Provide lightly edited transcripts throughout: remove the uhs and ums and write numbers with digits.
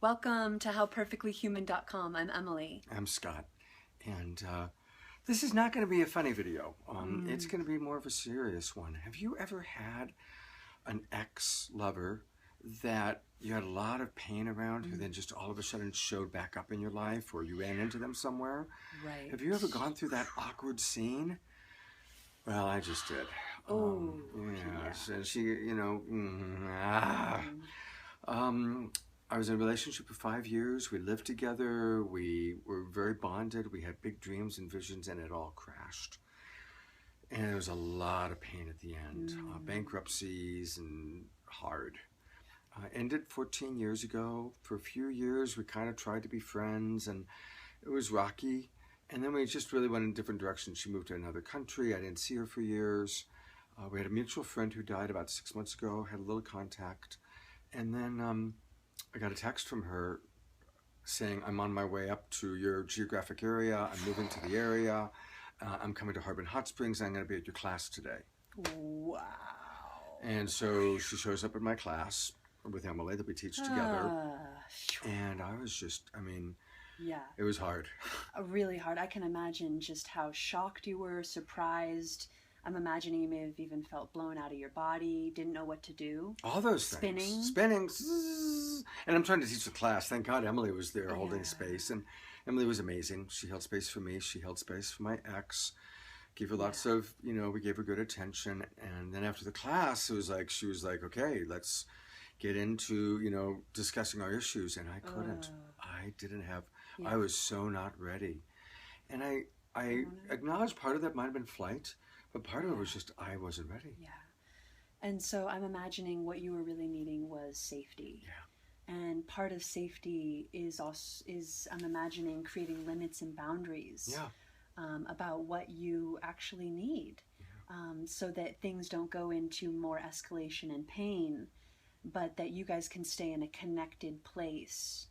Welcome to HowPerfectlyHuman.com. I'm Emily. I'm Scott, and this is not going to be a funny video. It's going to be more of a serious one. Have you ever had an ex-lover that you had a lot of pain around who then just all of a sudden showed back up in your life, or you ran into them somewhere? Right. Have you ever gone through that awkward scene? Well, I just did. Oh, yes. And she, I was in a relationship for 5 years. We lived together. We were very bonded. We had big dreams and visions, and it all crashed. And there was a lot of pain at the end. Bankruptcies and hard. Ended 14 years ago. For a few years, we kind of tried to be friends, and it was rocky. And then we just really went in different directions. She moved to another country. I didn't see her for years. We had a mutual friend who died about 6 months ago. Had a little contact. And then I got a text from her saying, I'm on my way up to your geographic area. I'm moving to the area. I'm coming to Harbin Hot Springs. I'm going to be at your class today. wow. And so she shows up at my class with Emily that we teach together. And I was just, Yeah. it was hard. Really hard. I can imagine just how shocked you were, surprised. I'm imagining you may have even felt blown out of your body, didn't know what to do. All those things. Spinning. And I'm trying to teach the class. Thank God Emily was there holding space. And Emily was amazing. She held space for me. She held space for my ex. Gave her lots of, we gave her good attention. And then after the class, it was like, she was like, okay, let's get into, discussing our issues. And I couldn't. I didn't have, I was so not ready. And I acknowledge part of that might have been flight. But part of it was just, I wasn't ready. Yeah. And so I'm imagining what you were really needing was safety. Yeah. And part of safety is I'm imagining creating limits and boundaries about what you actually need, so that things don't go into more escalation and pain, but that you guys can stay in a connected place.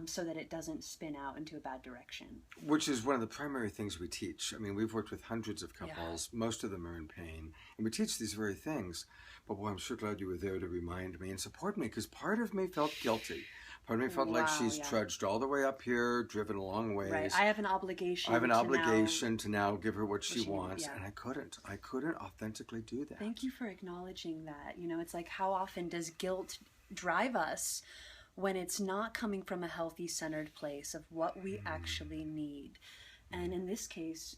So that it doesn't spin out into a bad direction. Which is one of the primary things we teach. We've worked with hundreds of couples. Most of them are in pain. And we teach these very things. But boy, I'm so glad you were there to remind me and support me, because part of me felt guilty. Part of me felt like she's trudged all the way up here, driven a long ways. Right. I have an obligation. To now give her what she wants. And I couldn't authentically do that. Thank you for acknowledging that. It's like, how often does guilt drive us when it's not coming from a healthy, centered place of what we actually need? And in this case,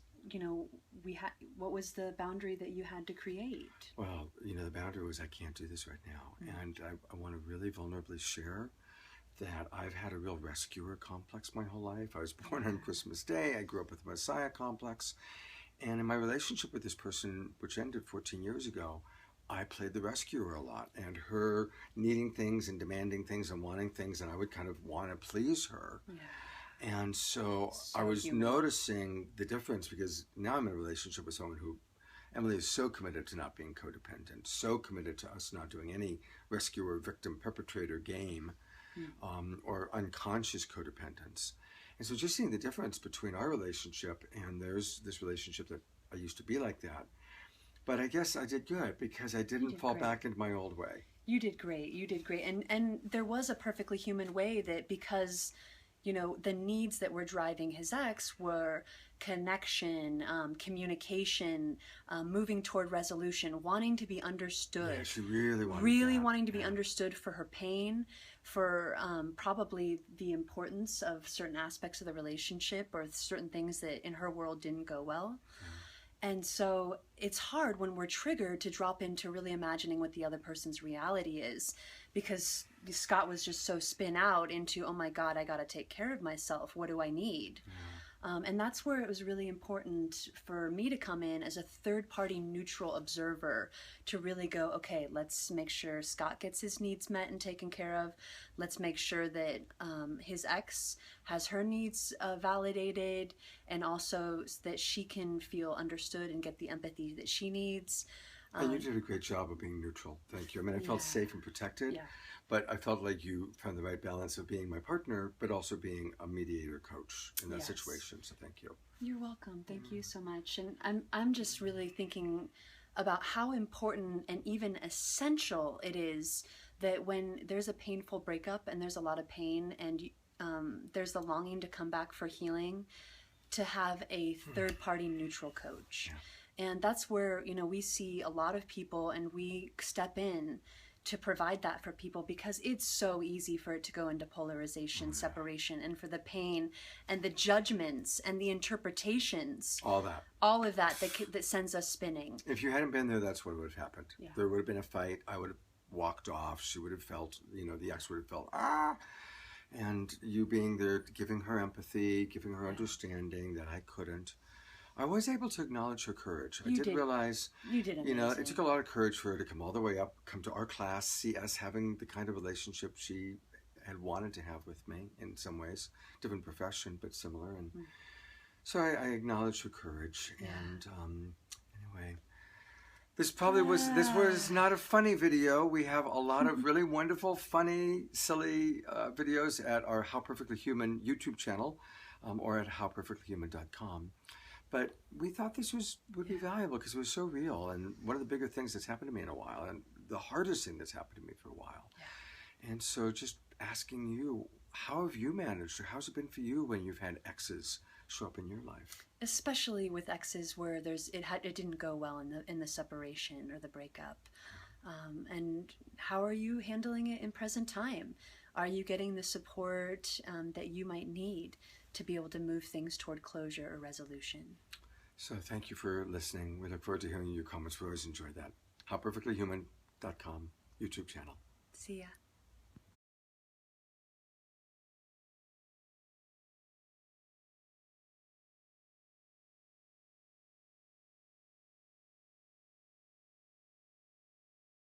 what was the boundary that you had to create? Well, the boundary was, I can't do this right now. And I want to really vulnerably share that I've had a real rescuer complex my whole life. I was born on Christmas Day. I grew up with a Messiah complex. And in my relationship with this person, which ended 14 years ago, I played the rescuer a lot, and her needing things and demanding things and wanting things, and I would kind of want to please her. Yeah. And so I was noticing the difference, because now I'm in a relationship with someone who, Emily, is so committed to not being codependent, so committed to us not doing any rescuer, victim, perpetrator game, or unconscious codependence. And so just seeing the difference between our relationship and there's this relationship that I used to be like that. But I guess I did good, because I didn't fall back into my old way. You did great. You did great. And there was a perfectly human way that, because, the needs that were driving his ex were connection, communication, moving toward resolution, wanting to be understood. Yeah, she really wanted Really that. wanting to be understood for her pain, for probably the importance of certain aspects of the relationship, or certain things that in her world didn't go well. And so it's hard when we're triggered to drop into really imagining what the other person's reality is, because Scott was just so spin out into, oh my God, I got to take care of myself. What do I need? And that's where it was really important for me to come in as a third-party neutral observer to really go, okay, let's make sure Scott gets his needs met and taken care of. Let's make sure that his ex has her needs validated, and also that she can feel understood and get the empathy that she needs. And you did a great job of being neutral. Thank you. I felt safe and protected, but I felt like you found the right balance of being my partner, but also being a mediator coach in that situation. So thank you. You're welcome. Thank you so much. And I'm just really thinking about how important and even essential it is that when there's a painful breakup and there's a lot of pain and there's the longing to come back for healing, to have a third-party neutral coach. Yeah. And that's where, you know, we see a lot of people and we step in to provide that for people, because it's so easy for it to go into polarization, separation, and for the pain and the judgments and the interpretations. All that. All of that that sends us spinning. If you hadn't been there, that's what would have happened. Yeah. There would have been a fight. I would have walked off. She would have felt, you know, the ex would have felt, and you being there, giving her empathy, giving her understanding that I couldn't. I was able to acknowledge her courage. I did realize, you did, you know, it took a lot of courage for her to come all the way up, come to our class, see us having the kind of relationship she had wanted to have with me in some ways, different profession, but similar. And so I acknowledged her courage. Yeah. And anyway, this was not a funny video. We have a lot of really wonderful, funny, silly videos at our How Perfectly Human YouTube channel, or at howperfectlyhuman.com. But we thought this would be valuable because it was so real, and one of the bigger things that's happened to me in a while, and the hardest thing that's happened to me for a while. Yeah. And so just asking you, how have you managed, or how's it been for you when you've had exes show up in your life? Especially with exes where it didn't go well in the separation or the breakup. And how are you handling it in present time? Are you getting the support that you might need to be able to move things toward closure or resolution? So thank you for listening. We look forward to hearing your comments. We always enjoy that. HowPerfectlyHuman.com YouTube channel. See ya.